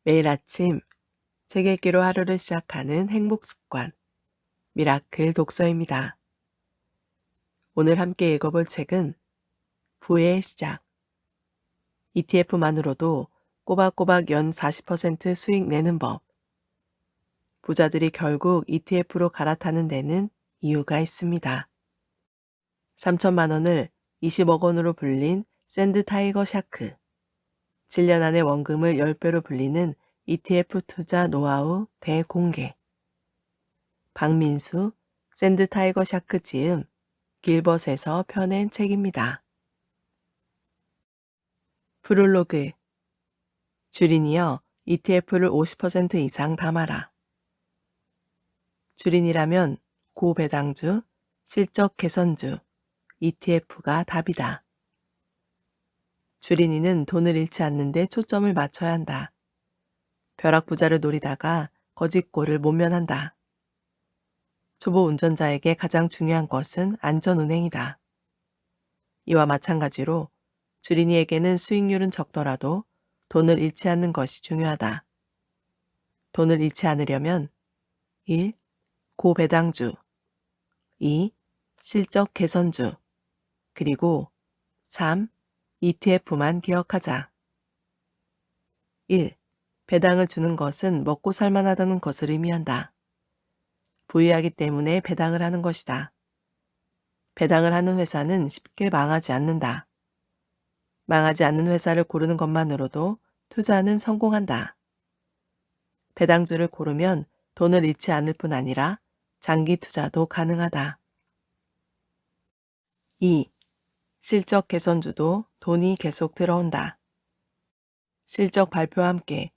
매일 아침 책 읽기로 하루를 시작하는 행복 습관, 미라클 독서입니다. 오늘 함께 읽어볼 책은 부의 시작. ETF만으로도 꼬박꼬박 연 40% 수익 내는 법. 부자들이 결국 ETF로 갈아타는 데는 이유가 있습니다. 3천만 원을 20억 원으로 불린 샌드 타이거 샤크. 7년 안에 원금을 10배로 불리는 ETF 투자 노하우 대공개. 박민수, 샌드 타이거 샤크 지음, 길벗에서 펴낸 책입니다. 프롤로그. 주린이여 ETF를 50% 이상 담아라. 주린이라면 고배당주, 실적 개선주, ETF가 답이다. 주린이는 돈을 잃지 않는데 초점을 맞춰야 한다. 벼락부자를 노리다가 거짓골을 못 면한다. 초보 운전자에게 가장 중요한 것은 안전운행이다. 이와 마찬가지로 주린이에게는 수익률은 적더라도 돈을 잃지 않는 것이 중요하다. 돈을 잃지 않으려면 1. 고배당주 2. 실적 개선주 그리고 3. ETF만 기억하자. 1. 배당을 주는 것은 먹고 살만하다는 것을 의미한다. 부유하기 때문에 배당을 하는 것이다. 배당을 하는 회사는 쉽게 망하지 않는다. 망하지 않는 회사를 고르는 것만으로도 투자는 성공한다. 배당주를 고르면 돈을 잃지 않을 뿐 아니라 장기 투자도 가능하다. 2. 실적 개선주도 돈이 계속 들어온다. 실적 발표와 함께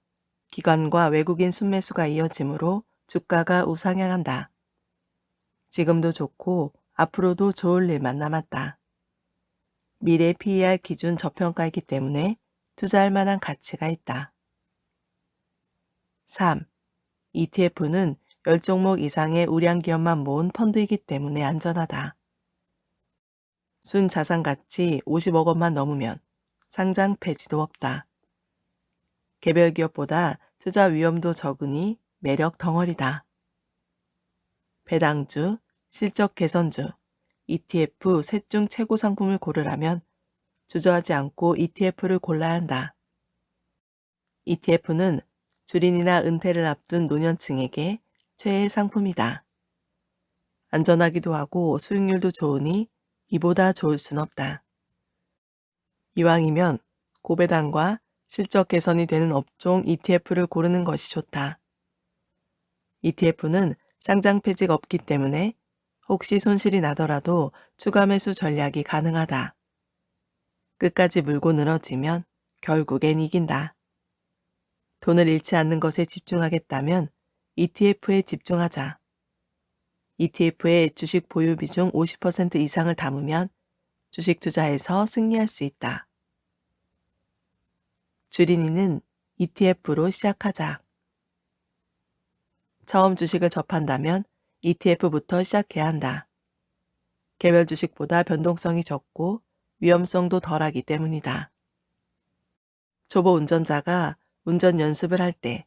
기관과 외국인 순매수가 이어지므로 주가가 우상향한다. 지금도 좋고 앞으로도 좋을 일만 남았다. 미래 PER 기준 저평가이기 때문에 투자할 만한 가치가 있다. 3. ETF는 10종목 이상의 우량 기업만 모은 펀드이기 때문에 안전하다. 순 자산가치 50억 원만 넘으면 상장 폐지도 없다. 개별 기업보다 투자 위험도 적으니 매력 덩어리다. 배당주, 실적 개선주, ETF 셋 중 최고 상품을 고르라면 주저하지 않고 ETF를 골라야 한다. ETF는 주린이나 은퇴를 앞둔 노년층에게 최애 상품이다. 안전하기도 하고 수익률도 좋으니 이보다 좋을 순 없다. 이왕이면 고배당과 실적 개선이 되는 업종 ETF를 고르는 것이 좋다. ETF는 상장 폐지가 없기 때문에 혹시 손실이 나더라도 추가 매수 전략이 가능하다. 끝까지 물고 늘어지면 결국엔 이긴다. 돈을 잃지 않는 것에 집중하겠다면 ETF에 집중하자. ETF의 주식 보유 비중 50% 이상을 담으면 주식 투자에서 승리할 수 있다. 주린이는 ETF로 시작하자. 처음 주식을 접한다면 ETF부터 시작해야 한다. 개별 주식보다 변동성이 적고 위험성도 덜하기 때문이다. 초보 운전자가 운전 연습을 할 때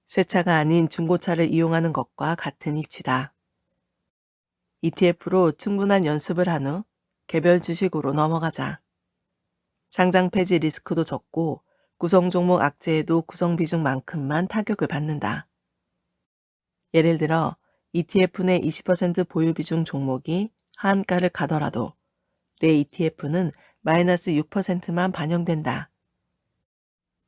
새 차가 아닌 중고차를 이용하는 것과 같은 이치다. ETF로 충분한 연습을 한 후 개별 주식으로 넘어가자. 상장 폐지 리스크도 적고 구성 종목 악재에도 구성 비중만큼만 타격을 받는다. 예를 들어 ETF 내 20% 보유 비중 종목이 하한가를 가더라도 내 ETF는 마이너스 6%만 반영된다.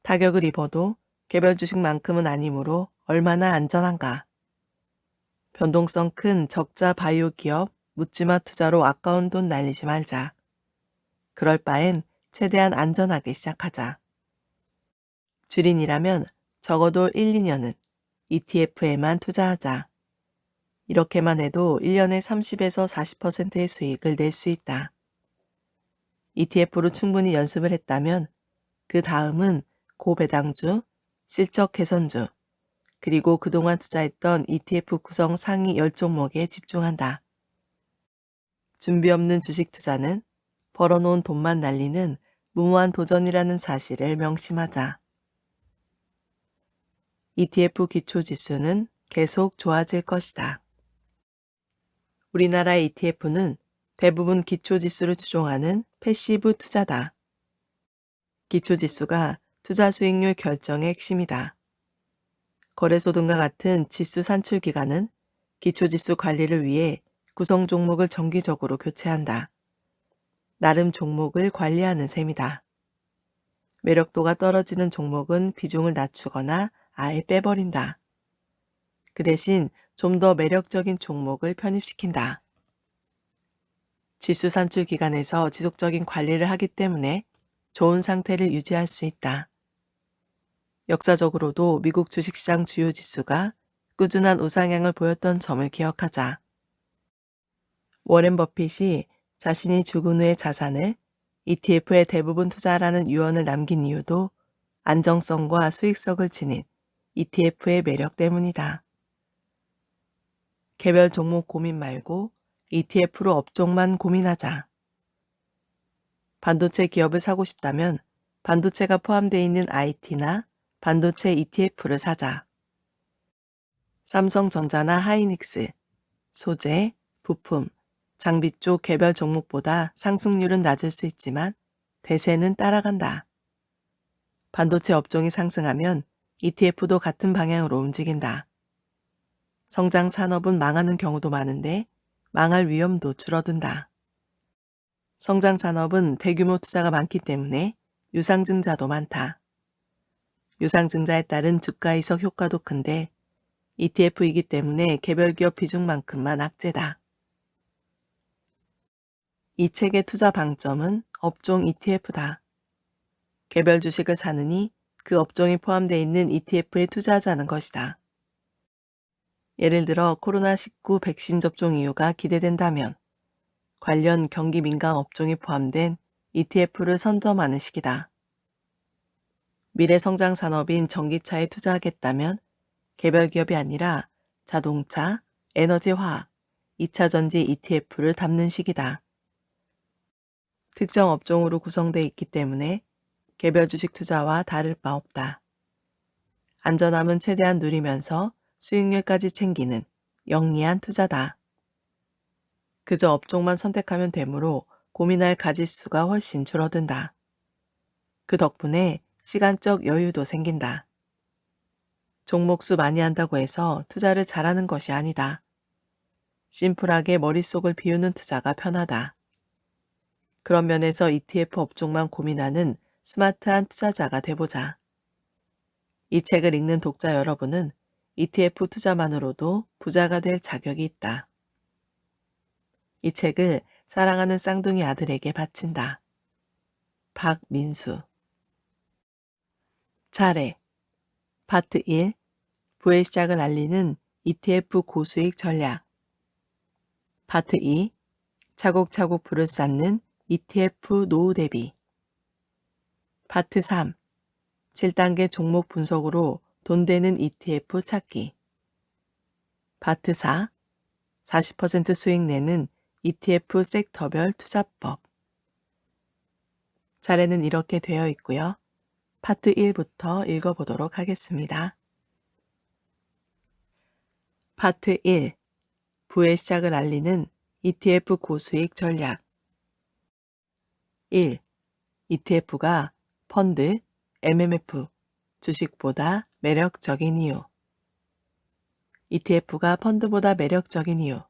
타격을 입어도 개별 주식만큼은 아니므로 얼마나 안전한가. 변동성 큰 적자 바이오 기업 묻지마 투자로 아까운 돈 날리지 말자. 그럴 바엔 최대한 안전하게 시작하자. 주린이라면 적어도 1, 2년은 ETF에만 투자하자. 이렇게만 해도 1년에 30에서 40%의 수익을 낼 수 있다. ETF로 충분히 연습을 했다면 그 다음은 고배당주, 실적 개선주, 그리고 그동안 투자했던 ETF 구성 상위 10종목에 집중한다. 준비 없는 주식 투자는 벌어놓은 돈만 날리는 무모한 도전이라는 사실을 명심하자. ETF 기초지수는 계속 좋아질 것이다. 우리나라 ETF는 대부분 기초지수를 추종하는 패시브 투자다. 기초지수가 투자 수익률 결정의 핵심이다. 거래소 등과 같은 지수 산출 기관은 기초지수 관리를 위해 구성 종목을 정기적으로 교체한다. 나름 종목을 관리하는 셈이다. 매력도가 떨어지는 종목은 비중을 낮추거나 아예 빼버린다. 그 대신 좀 더 매력적인 종목을 편입시킨다. 지수 산출 기관에서 지속적인 관리를 하기 때문에 좋은 상태를 유지할 수 있다. 역사적으로도 미국 주식시장 주요 지수가 꾸준한 우상향을 보였던 점을 기억하자. 워렌 버핏이 자신이 죽은 후의 자산을 ETF에 대부분 투자하라는 유언을 남긴 이유도 안정성과 수익성을 지닌 ETF의 매력 때문이다. 개별 종목 고민 말고 ETF로 업종만 고민하자. 반도체 기업을 사고 싶다면 반도체가 포함되어 있는 IT나 반도체 ETF를 사자. 삼성전자나 하이닉스, 소재, 부품, 장비 쪽 개별 종목보다 상승률은 낮을 수 있지만 대세는 따라간다. 반도체 업종이 상승하면 ETF도 같은 방향으로 움직인다. 성장 산업은 망하는 경우도 많은데 망할 위험도 줄어든다. 성장 산업은 대규모 투자가 많기 때문에 유상증자도 많다. 유상증자에 따른 주가 이석 효과도 큰데 ETF이기 때문에 개별 기업 비중만큼만 악재다. 이 책의 투자 방점은 업종 ETF다. 개별 주식을 사느니 그 업종이 포함되어 있는 ETF에 투자하자는 것이다. 예를 들어 코로나19 백신 접종 이유가 기대된다면 관련 경기 민감 업종이 포함된 ETF를 선점하는 시기다. 미래 성장 산업인 전기차에 투자하겠다면 개별 기업이 아니라 자동차, 에너지 화학, 2차 전지 ETF를 담는 시기다. 특정 업종으로 구성되어 있기 때문에 개별 주식 투자와 다를 바 없다. 안전함은 최대한 누리면서 수익률까지 챙기는 영리한 투자다. 그저 업종만 선택하면 되므로 고민할 가짓수가 훨씬 줄어든다. 그 덕분에 시간적 여유도 생긴다. 종목수 많이 한다고 해서 투자를 잘하는 것이 아니다. 심플하게 머릿속을 비우는 투자가 편하다. 그런 면에서 ETF 업종만 고민하는 스마트한 투자자가 돼보자. 이 책을 읽는 독자 여러분은 ETF 투자만으로도 부자가 될 자격이 있다. 이 책을 사랑하는 쌍둥이 아들에게 바친다. 박민수. 차례. 파트 1. 부의 시작을 알리는 ETF 고수익 전략. 파트 2. 차곡차곡 부를 쌓는 ETF 노후 대비. 파트 3. 7단계 종목 분석으로 돈 되는 ETF 찾기. 파트 4. 40% 수익 내는 ETF 섹터별 투자법. 차례는 이렇게 되어 있고요. 파트 1부터 읽어보도록 하겠습니다. 파트 1. 부의 시작을 알리는 ETF 고수익 전략. 1. ETF가 펀드, MMF, 주식보다 매력적인 이유. ETF가 펀드보다 매력적인 이유.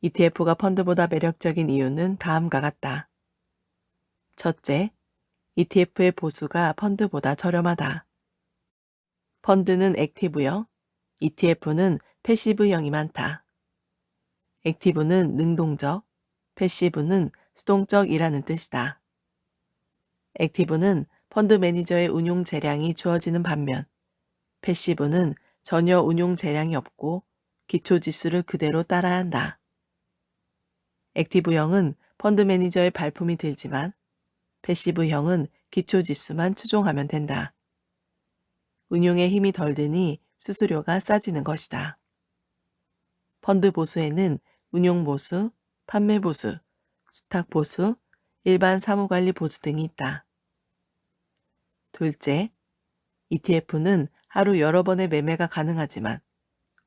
ETF가 펀드보다 매력적인 이유는 다음과 같다. 첫째, ETF의 보수가 펀드보다 저렴하다. 펀드는 액티브형, ETF는 패시브형이 많다. 액티브는 능동적, 패시브는 수동적이라는 뜻이다. 액티브는 펀드 매니저의 운용 재량이 주어지는 반면 패시브는 전혀 운용 재량이 없고 기초 지수를 그대로 따라야 한다. 액티브형은 펀드 매니저의 발품이 들지만 패시브형은 기초 지수만 추종하면 된다. 운용에 힘이 덜 드니 수수료가 싸지는 것이다. 펀드 보수에는 운용 보수, 판매 보수, 스탁 보수, 일반 사무관리 보수 등이 있다. 둘째, ETF는 하루 여러 번의 매매가 가능하지만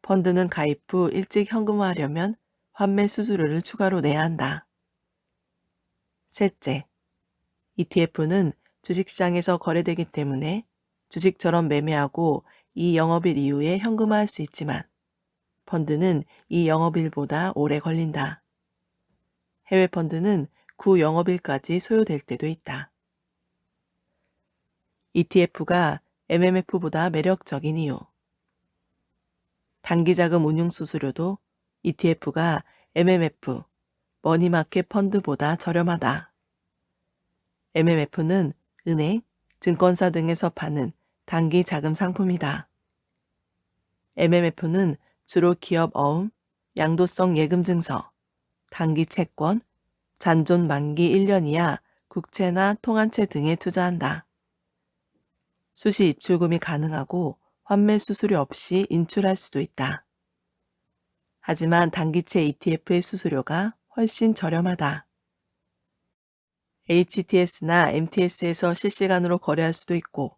펀드는 가입 후 일찍 현금화하려면 환매 수수료를 추가로 내야 한다. 셋째, ETF는 주식시장에서 거래되기 때문에 주식처럼 매매하고 이 영업일 이후에 현금화할 수 있지만 펀드는 이 영업일보다 오래 걸린다. 해외 펀드는 구 영업일까지 소요될 때도 있다. ETF가 MMF보다 매력적인 이유. 단기자금 운용 수수료도 ETF가 MMF, 머니마켓 펀드보다 저렴하다. MMF는 은행, 증권사 등에서 파는 단기 자금 상품이다. MMF는 주로 기업 어음, 양도성 예금 증서, 단기 채권, 잔존 만기 1년 이하 국채나 통한채 등에 투자한다. 수시 입출금이 가능하고 환매 수수료 없이 인출할 수도 있다. 하지만 단기채 ETF의 수수료가 훨씬 저렴하다. HTS나 MTS에서 실시간으로 거래할 수도 있고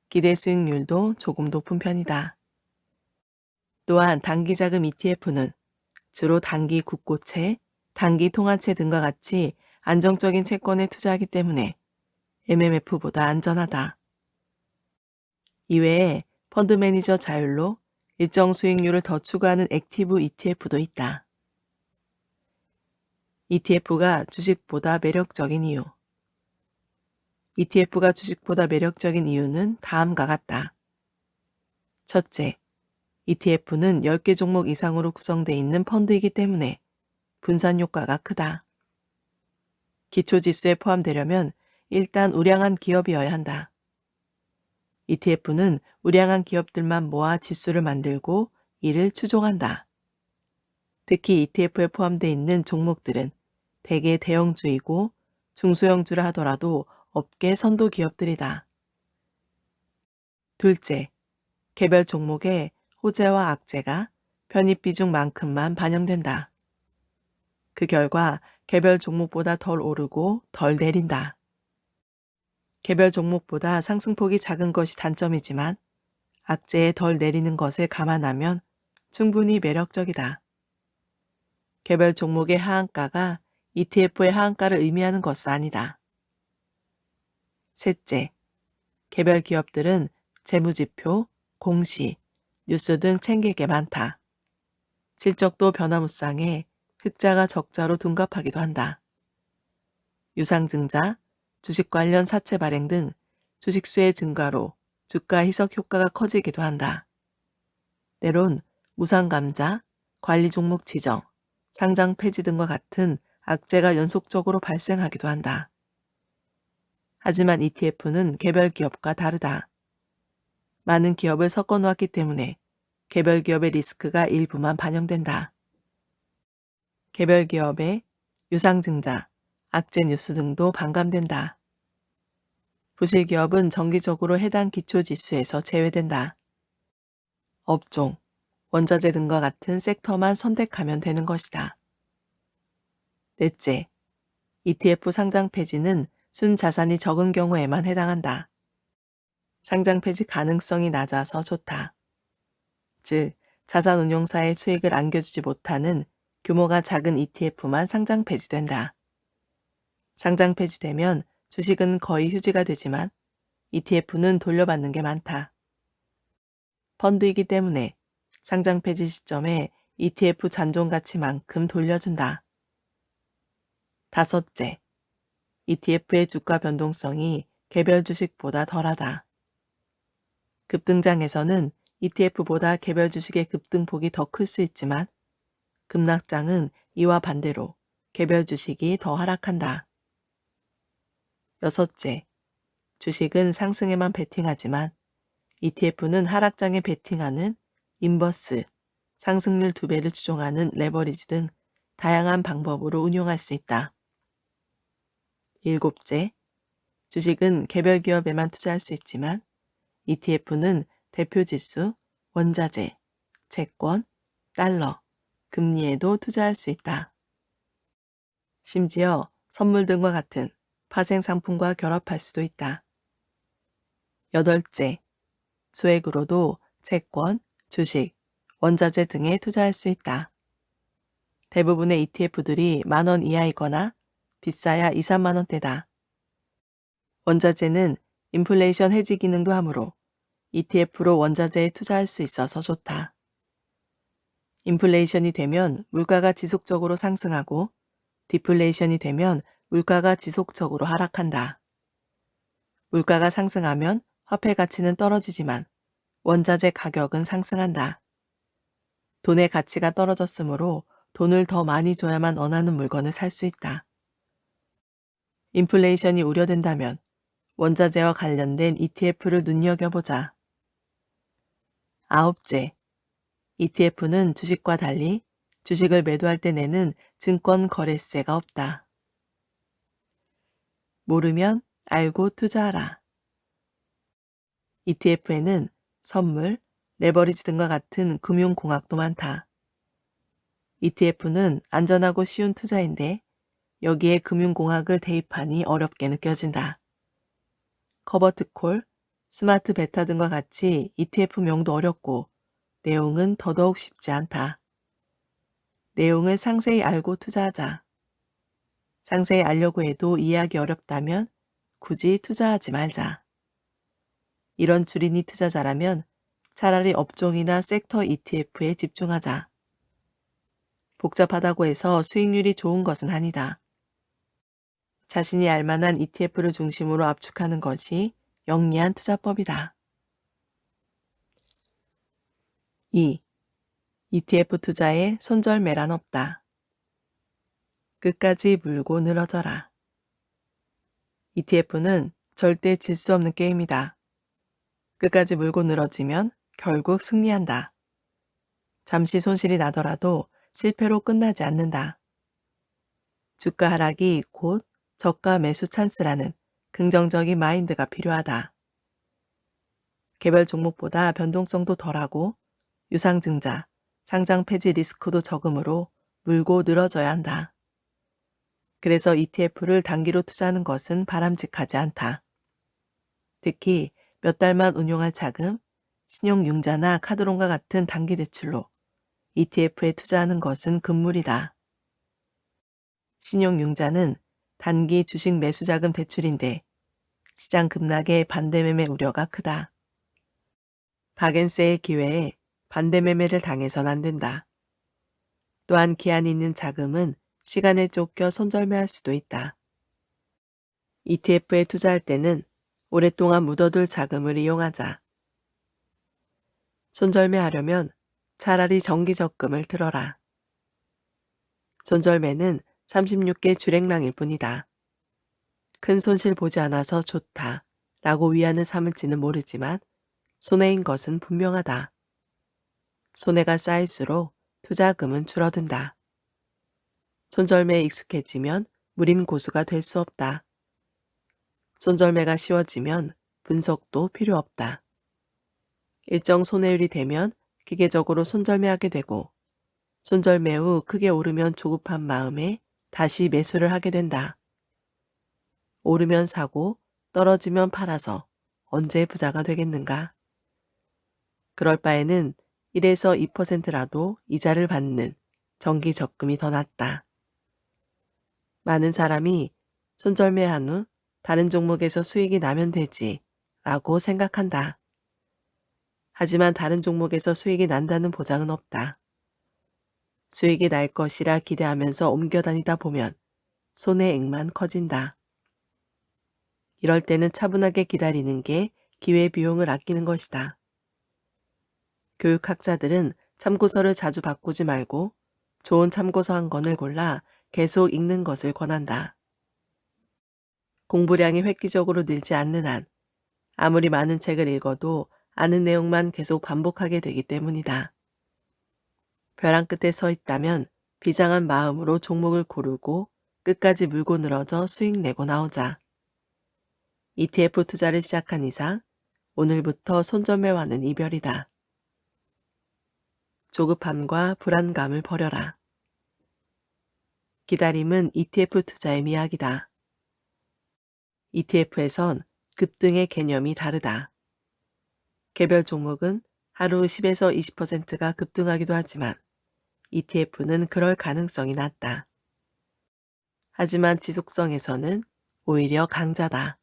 기대 수익률도 조금 높은 편이다. 또한 단기자금 ETF는 주로 단기 국고채, 단기 통화채 등과 같이 안정적인 채권에 투자하기 때문에 MMF보다 안전하다. 이외에 펀드 매니저 자율로 일정 수익률을 더 추구하는 액티브 ETF도 있다. ETF가 주식보다 매력적인 이유. ETF가 주식보다 매력적인 이유는 다음과 같다. 첫째, ETF는 10개 종목 이상으로 구성되어 있는 펀드이기 때문에 분산 효과가 크다. 기초지수에 포함되려면 일단 우량한 기업이어야 한다. ETF는 우량한 기업들만 모아 지수를 만들고 이를 추종한다. 특히 ETF에 포함되어 있는 종목들은 대개 대형주이고 중소형주라 하더라도 업계 선도 기업들이다. 둘째, 개별 종목의 호재와 악재가 편입 비중만큼만 반영된다. 그 결과 개별 종목보다 덜 오르고 덜 내린다. 개별 종목보다 상승폭이 작은 것이 단점이지만 악재에 덜 내리는 것을 감안하면 충분히 매력적이다. 개별 종목의 하한가가 ETF의 하한가를 의미하는 것은 아니다. 셋째, 개별 기업들은 재무지표, 공시, 뉴스 등 챙길 게 많다. 실적도 변화무쌍해 흑자가 적자로 둔갑하기도 한다. 유상증자, 주식 관련 사채 발행 등 주식수의 증가로 주가 희석 효과가 커지기도 한다. 때론 무상감자, 관리 종목 지정, 상장 폐지 등과 같은 악재가 연속적으로 발생하기도 한다. 하지만 ETF는 개별 기업과 다르다. 많은 기업을 섞어 놓았기 때문에 개별 기업의 리스크가 일부만 반영된다. 개별 기업의 유상증자, 악재 뉴스 등도 반감된다. 부실 기업은 정기적으로 해당 기초지수에서 제외된다. 업종, 원자재 등과 같은 섹터만 선택하면 되는 것이다. 넷째, ETF 상장 폐지는 순자산이 적은 경우에만 해당한다. 상장 폐지 가능성이 낮아서 좋다. 즉, 자산운용사의 수익을 안겨주지 못하는 규모가 작은 ETF만 상장 폐지된다. 상장 폐지되면 주식은 거의 휴지가 되지만 ETF는 돌려받는 게 많다. 펀드이기 때문에 상장 폐지 시점에 ETF 잔존 가치만큼 돌려준다. 다섯째, ETF의 주가 변동성이 개별 주식보다 덜하다. 급등장에서는 ETF보다 개별 주식의 급등폭이 더 클 수 있지만 급락장은 이와 반대로 개별 주식이 더 하락한다. 여섯째, 주식은 상승에만 베팅하지만 ETF는 하락장에 베팅하는 인버스, 상승률 2배를 추종하는 레버리지 등 다양한 방법으로 운용할 수 있다. 일곱째, 주식은 개별 기업에만 투자할 수 있지만 ETF는 대표지수, 원자재, 채권, 달러, 금리에도 투자할 수 있다. 심지어 선물 등과 같은 파생 상품과 결합할 수도 있다. 여덟째, 소액으로도 채권, 주식, 원자재 등에 투자할 수 있다. 대부분의 ETF들이 10,000원 이하이거나 비싸야 2, 3만 원대다. 원자재는 인플레이션 해지 기능도 하므로 ETF로 원자재에 투자할 수 있어서 좋다. 인플레이션이 되면 물가가 지속적으로 상승하고 디플레이션이 되면 물가가 지속적으로 하락한다. 물가가 상승하면 화폐 가치는 떨어지지만 원자재 가격은 상승한다. 돈의 가치가 떨어졌으므로 돈을 더 많이 줘야만 원하는 물건을 살 수 있다. 인플레이션이 우려된다면 원자재와 관련된 ETF를 눈여겨보자. 아홉째, ETF는 주식과 달리 주식을 매도할 때 내는 증권 거래세가 없다. 모르면 알고 투자하라. ETF에는 선물, 레버리지 등과 같은 금융공학도 많다. ETF는 안전하고 쉬운 투자인데 여기에 금융공학을 대입하니 어렵게 느껴진다. 커버트콜, 스마트 베타 등과 같이 ETF명도 어렵고 내용은 더더욱 쉽지 않다. 내용을 상세히 알고 투자하자. 상세히 알려고 해도 이해하기 어렵다면 굳이 투자하지 말자. 이런 주린이 투자자라면 차라리 업종이나 섹터 ETF에 집중하자. 복잡하다고 해서 수익률이 좋은 것은 아니다. 자신이 알만한 ETF를 중심으로 압축하는 것이 영리한 투자법이다. 2. ETF 투자에 손절매란 없다. 끝까지 물고 늘어져라. ETF는 절대 질 수 없는 게임이다. 끝까지 물고 늘어지면 결국 승리한다. 잠시 손실이 나더라도 실패로 끝나지 않는다. 주가 하락이 곧 저가 매수 찬스라는 긍정적인 마인드가 필요하다. 개별 종목보다 변동성도 덜하고 유상증자, 상장 폐지 리스크도 적으므로 물고 늘어져야 한다. 그래서 ETF를 단기로 투자하는 것은 바람직하지 않다. 특히 몇 달만 운용할 자금, 신용융자나 카드론과 같은 단기 대출로 ETF에 투자하는 것은 금물이다. 신용융자는 단기 주식 매수자금 대출인데 시장 급락에 반대매매 우려가 크다. 박앤세일 기회에 반대매매를 당해선 안 된다. 또한 기한이 있는 자금은 시간에 쫓겨 손절매할 수도 있다. ETF에 투자할 때는 오랫동안 묻어둘 자금을 이용하자. 손절매하려면 차라리 정기적금을 들어라. 손절매는 36개 주랭랑일 뿐이다. 큰 손실 보지 않아서 좋다 라고 위안을 삼을지는 모르지만 손해인 것은 분명하다. 손해가 쌓일수록 투자금은 줄어든다. 손절매에 익숙해지면 무림고수가 될 수 없다. 손절매가 쉬워지면 분석도 필요 없다. 일정 손해율이 되면 기계적으로 손절매하게 되고 손절매 후 크게 오르면 조급한 마음에 다시 매수를 하게 된다. 오르면 사고 떨어지면 팔아서 언제 부자가 되겠는가? 그럴 바에는 1에서 2%라도 이자를 받는 정기 적금이 더 낫다. 많은 사람이 손절매한 후 다른 종목에서 수익이 나면 되지 라고 생각한다. 하지만 다른 종목에서 수익이 난다는 보장은 없다. 수익이 날 것이라 기대하면서 옮겨 다니다 보면 손해액만 커진다. 이럴 때는 차분하게 기다리는 게 기회비용을 아끼는 것이다. 교육학자들은 참고서를 자주 바꾸지 말고 좋은 참고서 한 권을 골라 계속 읽는 것을 권한다. 공부량이 획기적으로 늘지 않는 한 아무리 많은 책을 읽어도 아는 내용만 계속 반복하게 되기 때문이다. 벼랑 끝에 서 있다면 비장한 마음으로 종목을 고르고 끝까지 물고 늘어져 수익 내고 나오자. ETF 투자를 시작한 이상 오늘부터 손절매와는 이별이다. 조급함과 불안감을 버려라. 기다림은 ETF 투자의 미학이다. ETF에선 급등의 개념이 다르다. 개별 종목은 하루 10에서 20%가 급등하기도 하지만 ETF는 그럴 가능성이 낮다. 하지만 지속성에서는 오히려 강자다.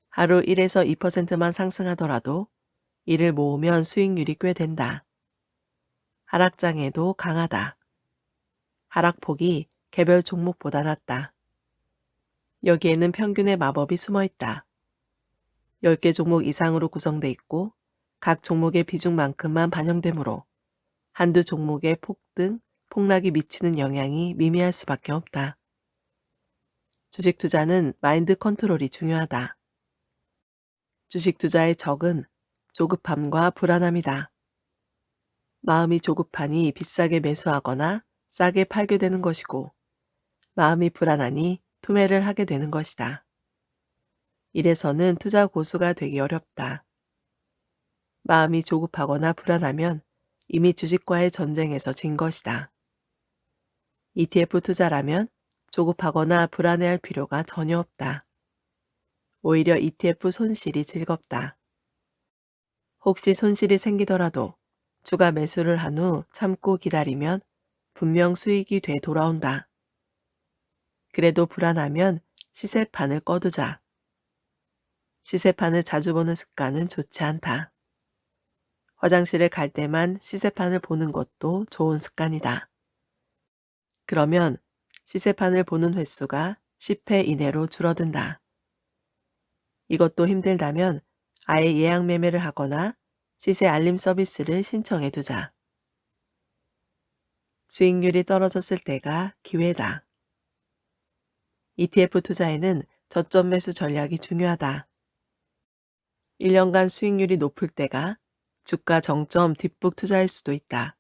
하루 1에서 2%만 상승하더라도 이를 모으면 수익률이 꽤 된다. 하락장에도 강하다. 하락폭이 개별 종목보다 낮다. 여기에는 평균의 마법이 숨어 있다. 10개 종목 이상으로 구성돼 있고 각 종목의 비중만큼만 반영되므로 한두 종목의 폭등, 폭락이 미치는 영향이 미미할 수밖에 없다. 주식 투자는 마인드 컨트롤이 중요하다. 주식 투자의 적은 조급함과 불안함이다. 마음이 조급하니 비싸게 매수하거나 싸게 팔게 되는 것이고, 마음이 불안하니 투매를 하게 되는 것이다. 이래서는 투자 고수가 되기 어렵다. 마음이 조급하거나 불안하면 이미 주식과의 전쟁에서 진 것이다. ETF 투자라면 조급하거나 불안해할 필요가 전혀 없다. 오히려 ETF 손실이 즐겁다. 혹시 손실이 생기더라도 추가 매수를 한 후 참고 기다리면 분명 수익이 돼 돌아온다. 그래도 불안하면 시세판을 꺼두자. 시세판을 자주 보는 습관은 좋지 않다. 화장실을 갈 때만 시세판을 보는 것도 좋은 습관이다. 그러면 시세판을 보는 횟수가 10회 이내로 줄어든다. 이것도 힘들다면 아예 예약 매매를 하거나 시세 알림 서비스를 신청해 두자. 수익률이 떨어졌을 때가 기회다. ETF 투자에는 저점 매수 전략이 중요하다. 1년간 수익률이 높을 때가 주가 정점 뒷북 투자일 수도 있다.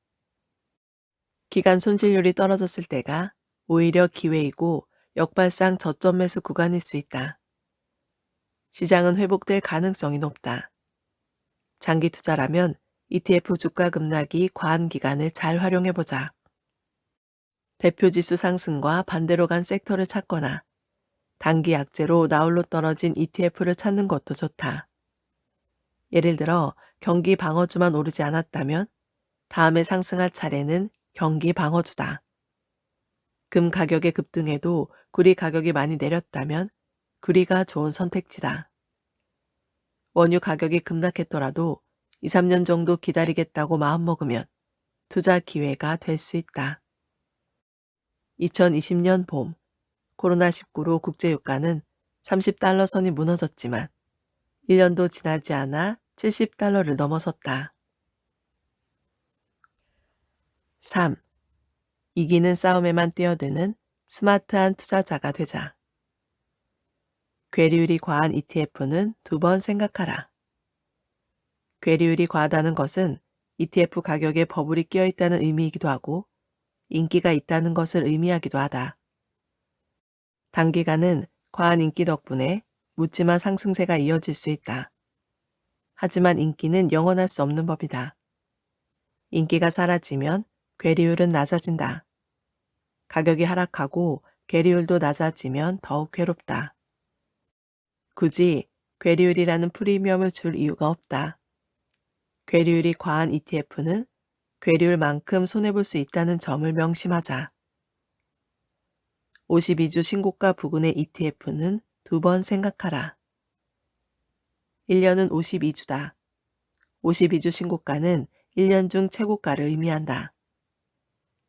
기간 손실률이 떨어졌을 때가 오히려 기회이고 역발상 저점 매수 구간일 수 있다. 시장은 회복될 가능성이 높다. 장기 투자라면 ETF 주가 급락이 과한 기간을 잘 활용해보자. 대표 지수 상승과 반대로 간 섹터를 찾거나 단기 약재로 나홀로 떨어진 ETF를 찾는 것도 좋다. 예를 들어 경기 방어주만 오르지 않았다면 다음에 상승할 차례는 경기 방어주다. 금 가격의 급등에도 구리 가격이 많이 내렸다면 구리가 좋은 선택지다. 원유 가격이 급락했더라도 2, 3년 정도 기다리겠다고 마음먹으면 투자 기회가 될 수 있다. 2020년 봄, 코로나19로 국제유가는 $30 선이 무너졌지만 1년도 지나지 않아 $70를 넘어섰다. 3. 이기는 싸움에만 뛰어드는 스마트한 투자자가 되자. 괴리율이 과한 ETF는 2번 생각하라. 괴리율이 과하다는 것은 ETF 가격에 버블이 끼어 있다는 의미이기도 하고 인기가 있다는 것을 의미하기도 하다. 단기간은 과한 인기 덕분에 묻지마 상승세가 이어질 수 있다. 하지만 인기는 영원할 수 없는 법이다. 인기가 사라지면 괴리율은 낮아진다. 가격이 하락하고 괴리율도 낮아지면 더욱 괴롭다. 굳이 괴리율이라는 프리미엄을 줄 이유가 없다. 괴리율이 과한 ETF는 괴리율만큼 손해볼 수 있다는 점을 명심하자. 52주 신고가 부근의 ETF는 2번 생각하라. 1년은 52주다. 52주 신고가는 1년 중 최고가를 의미한다.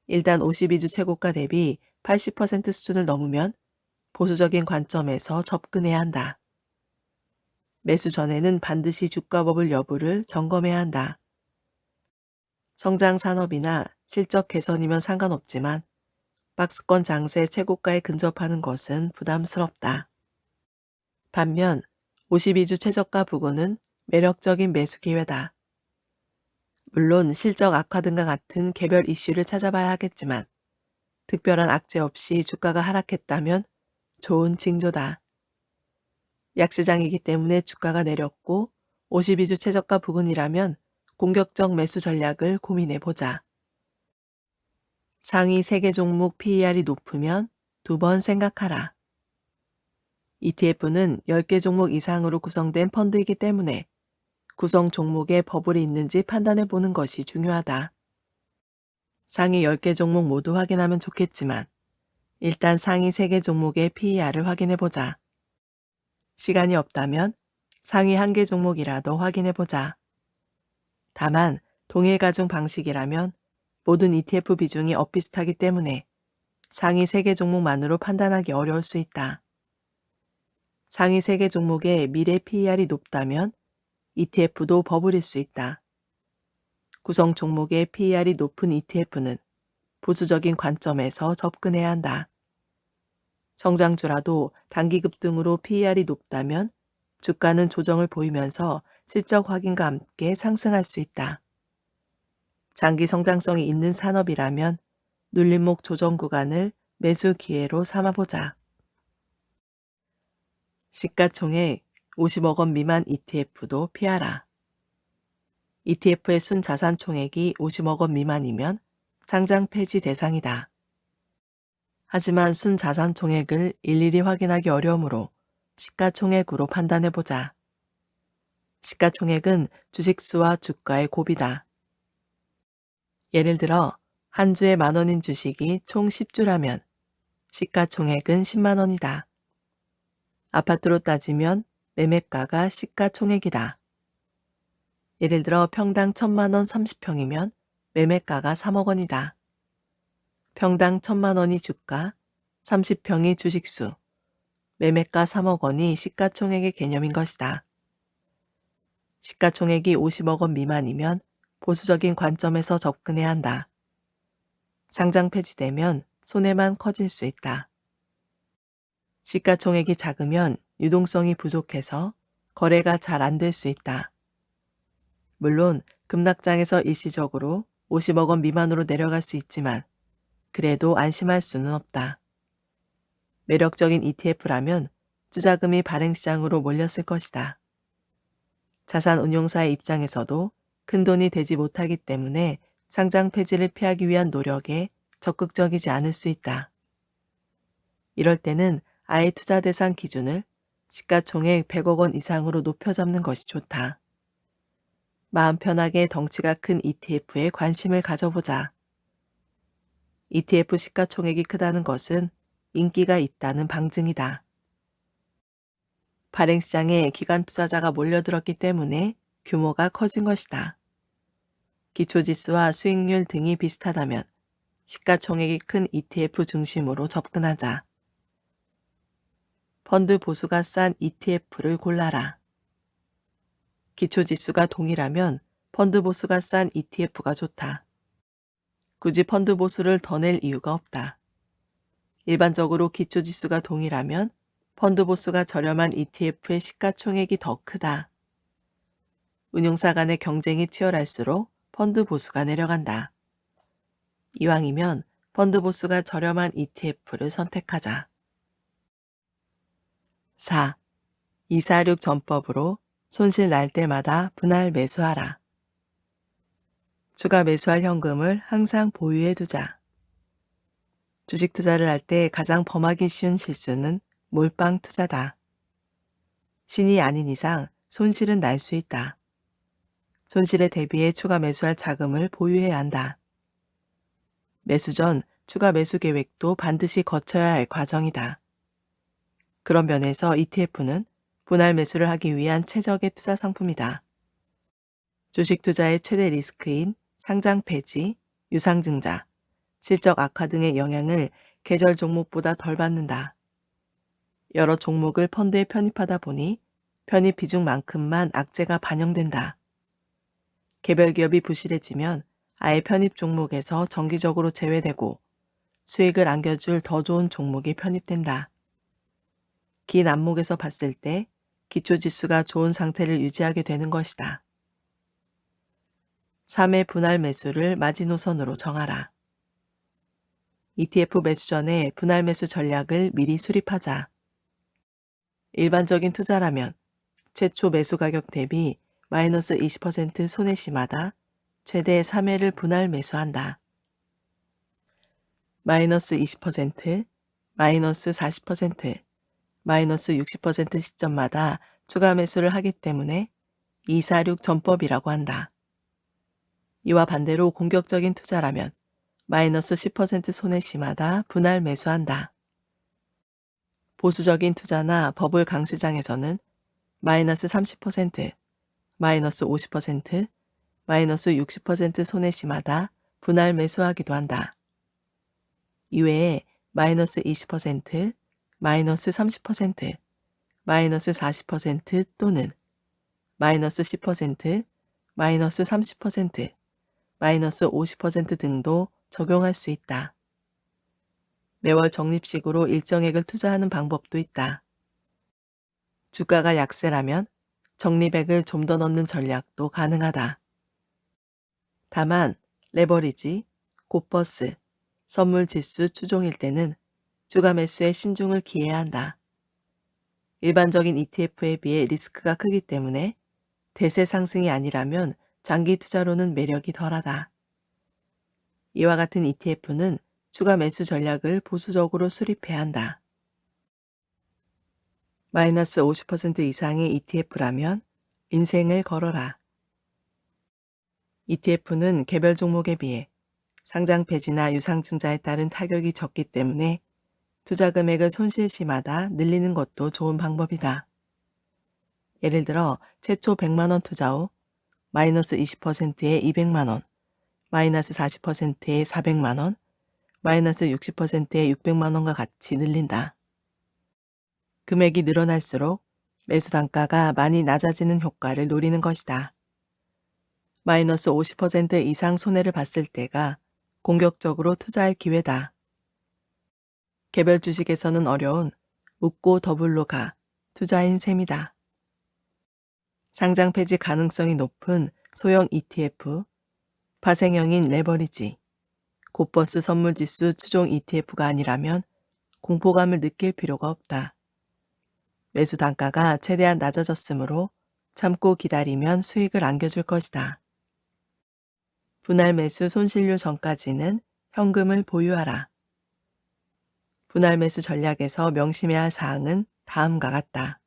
일단 52주 최고가 대비 80% 수준을 넘으면 보수적인 관점에서 접근해야 한다. 매수 전에는 반드시 주가 버블 여부를 점검해야 한다. 성장 산업이나 실적 개선이면 상관없지만 박스권 장세 최고가에 근접하는 것은 부담스럽다. 반면 52주 최저가 부근은 매력적인 매수 기회다. 물론 실적 악화 등과 같은 개별 이슈를 찾아봐야 하겠지만 특별한 악재 없이 주가가 하락했다면 좋은 징조다. 약세장이기 때문에 주가가 내렸고 52주 최저가 부근이라면 공격적 매수 전략을 고민해보자. 상위 3개 종목 PER이 높으면 2번 생각하라. ETF는 10개 종목 이상으로 구성된 펀드이기 때문에 구성 종목에 버블이 있는지 판단해 보는 것이 중요하다. 상위 10개 종목 모두 확인하면 좋겠지만 일단 상위 3개 종목의 PER을 확인해 보자. 시간이 없다면 상위 1개 종목이라도 확인해 보자. 다만 동일 가중 방식이라면 모든 ETF 비중이 엇비슷하기 때문에 상위 3개 종목만으로 판단하기 어려울 수 있다. 상위 3개 종목의 미래 PER이 높다면 ETF도 버블일 수 있다. 구성 종목의 PER이 높은 ETF는 보수적인 관점에서 접근해야 한다. 성장주라도 단기 급등으로 PER이 높다면 주가는 조정을 보이면서 실적 확인과 함께 상승할 수 있다. 장기 성장성이 있는 산업이라면 눌림목 조정 구간을 매수 기회로 삼아보자. 시가총액 50억 원 미만 ETF도 피하라. ETF의 순자산 총액이 50억 원 미만이면 상장 폐지 대상이다. 하지만 순자산 총액을 일일이 확인하기 어려우므로 시가총액으로 판단해보자. 시가총액은 주식수와 주가의 곱이다. 예를 들어 한 주에 10,000원인 주식이 총 10주라면 시가총액은 10만 원이다. 아파트로 따지면 매매가가 시가총액이다. 예를 들어 평당 1,000만 원 30평이면 매매가가 3억 원이다. 평당 1,000만 원이 주가, 30평이 주식수, 매매가 3억 원이 시가총액의 개념인 것이다. 시가총액이 50억 원 미만이면 보수적인 관점에서 접근해야 한다. 상장 폐지되면 손해만 커질 수 있다. 시가총액이 작으면 유동성이 부족해서 거래가 잘 안 될 수 있다. 물론 급락장에서 일시적으로 50억 원 미만으로 내려갈 수 있지만 그래도 안심할 수는 없다. 매력적인 ETF라면 투자금이 발행시장으로 몰렸을 것이다. 자산운용사의 입장에서도 큰돈이 되지 못하기 때문에 상장 폐지를 피하기 위한 노력에 적극적이지 않을 수 있다. 이럴 때는 아예 투자 대상 기준을 시가총액 100억 원 이상으로 높여 잡는 것이 좋다. 마음 편하게 덩치가 큰 ETF에 관심을 가져보자. ETF 시가총액이 크다는 것은 인기가 있다는 방증이다. 발행시장에 기관 투자자가 몰려들었기 때문에 규모가 커진 것이다. 기초지수와 수익률 등이 비슷하다면 시가총액이 큰 ETF 중심으로 접근하자. 펀드 보수가 싼 ETF를 골라라. 기초지수가 동일하면 펀드 보수가 싼 ETF가 좋다. 굳이 펀드 보수를 더 낼 이유가 없다. 일반적으로 기초지수가 동일하면 펀드 보수가 저렴한 ETF의 시가총액이 더 크다. 운용사 간의 경쟁이 치열할수록 펀드 보수가 내려간다. 이왕이면 펀드 보수가 저렴한 ETF를 선택하자. 4. 246 전법으로 손실 날 때마다 분할 매수하라. 추가 매수할 현금을 항상 보유해 두자. 주식 투자를 할 때 가장 범하기 쉬운 실수는 몰빵 투자다. 신이 아닌 이상 손실은 날 수 있다. 손실에 대비해 추가 매수할 자금을 보유해야 한다. 매수 전 추가 매수 계획도 반드시 거쳐야 할 과정이다. 그런 면에서 ETF는 분할 매수를 하기 위한 최적의 투자 상품이다. 주식 투자의 최대 리스크인 상장 폐지, 유상증자, 실적 악화 등의 영향을 계절 종목보다 덜 받는다. 여러 종목을 펀드에 편입하다 보니 편입 비중만큼만 악재가 반영된다. 개별 기업이 부실해지면 아예 편입 종목에서 정기적으로 제외되고 수익을 안겨줄 더 좋은 종목이 편입된다. 긴 안목에서 봤을 때 기초지수가 좋은 상태를 유지하게 되는 것이다. 3회 분할 매수를 마지노선으로 정하라. ETF 매수 전에 분할 매수 전략을 미리 수립하자. 일반적인 투자라면 최초 매수 가격 대비 마이너스 20% 손해 시마다 최대 3회를 분할 매수한다. 마이너스 20%, 마이너스 40%, 마이너스 60% 시점마다 추가 매수를 하기 때문에 246 전법이라고 한다. 이와 반대로 공격적인 투자라면 마이너스 10% 손해 시마다 분할 매수한다. 보수적인 투자나 버블 강세장에서는 마이너스 30%, 마이너스 50%, 마이너스 60% 손해 시마다 분할 매수하기도 한다. 이외에 마이너스 20%, 마이너스 30%, 마이너스 40% 또는 마이너스 10%, 마이너스 30%, 마이너스 50% 등도 적용할 수 있다. 매월 적립식으로 일정액을 투자하는 방법도 있다. 주가가 약세라면 적립액을 좀 더 넣는 전략도 가능하다. 다만 레버리지, 곧버스, 선물 지수 추종일 때는 주가 매수에 신중을 기해야 한다. 일반적인 ETF에 비해 리스크가 크기 때문에 대세 상승이 아니라면 장기 투자로는 매력이 덜하다. 이와 같은 ETF는 주가 매수 전략을 보수적으로 수립해야 한다. 마이너스 50% 이상의 ETF라면 인생을 걸어라. ETF는 개별 종목에 비해 상장 폐지나 유상증자에 따른 타격이 적기 때문에 투자 금액을 손실 시마다 늘리는 것도 좋은 방법이다. 예를 들어 최초 100만 원 투자 후 마이너스 20%에 200만 원, 마이너스 40%에 400만 원, 마이너스 60%에 600만 원과 같이 늘린다. 금액이 늘어날수록 매수 단가가 많이 낮아지는 효과를 노리는 것이다. 마이너스 50% 이상 손해를 봤을 때가 공격적으로 투자할 기회다. 개별 주식에서는 어려운 묻고 더블로 가 투자인 셈이다. 상장 폐지 가능성이 높은 소형 ETF, 파생형인 레버리지, 곧버스 선물지수 추종 ETF가 아니라면 공포감을 느낄 필요가 없다. 매수 단가가 최대한 낮아졌으므로 참고 기다리면 수익을 안겨줄 것이다. 분할 매수 손실률 전까지는 현금을 보유하라. 분할 매수 전략에서 명심해야 할 사항은 다음과 같다.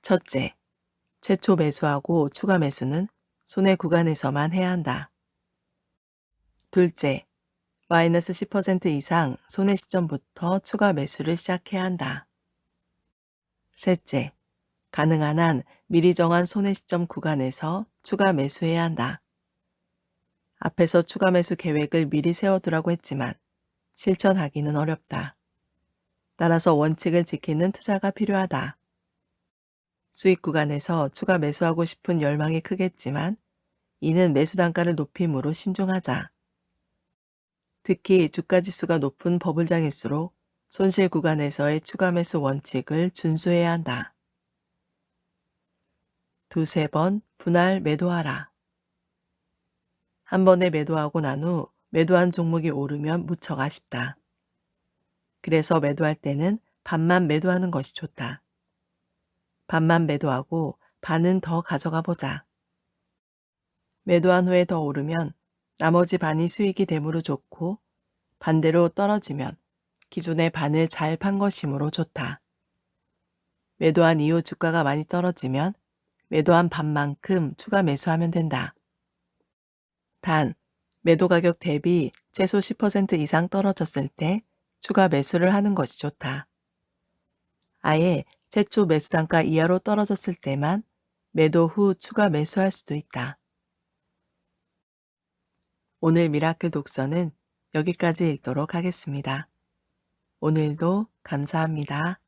첫째, 최초 매수하고 추가 매수는 손해 구간에서만 해야 한다. 둘째, 마이너스 10% 이상 손해 시점부터 추가 매수를 시작해야 한다. 셋째, 가능한 한 미리 정한 손해 시점 구간에서 추가 매수해야 한다. 앞에서 추가 매수 계획을 미리 세워두라고 했지만 실천하기는 어렵다. 따라서 원칙을 지키는 투자가 필요하다. 수익 구간에서 추가 매수하고 싶은 열망이 크겠지만 이는 매수 단가를 높임으로 신중하자. 특히 주가 지수가 높은 버블장일수록 손실 구간에서의 추가 매수 원칙을 준수해야 한다. 두세 번 분할 매도하라. 한 번에 매도하고 난 후 매도한 종목이 오르면 무척 아쉽다. 그래서 매도할 때는 반만 매도하는 것이 좋다. 반만 매도하고 반은 더 가져가 보자. 매도한 후에 더 오르면 나머지 반이 수익이 되므로 좋고 반대로 떨어지면 기존의 반을 잘 판 것이므로 좋다. 매도한 이후 주가가 많이 떨어지면 매도한 반만큼 추가 매수하면 된다. 단, 매도 가격 대비 최소 10% 이상 떨어졌을 때 추가 매수를 하는 것이 좋다. 아예 최초 매수 단가 이하로 떨어졌을 때만 매도 후 추가 매수할 수도 있다. 오늘 미라클 독서는 여기까지 읽도록 하겠습니다. 오늘도 감사합니다.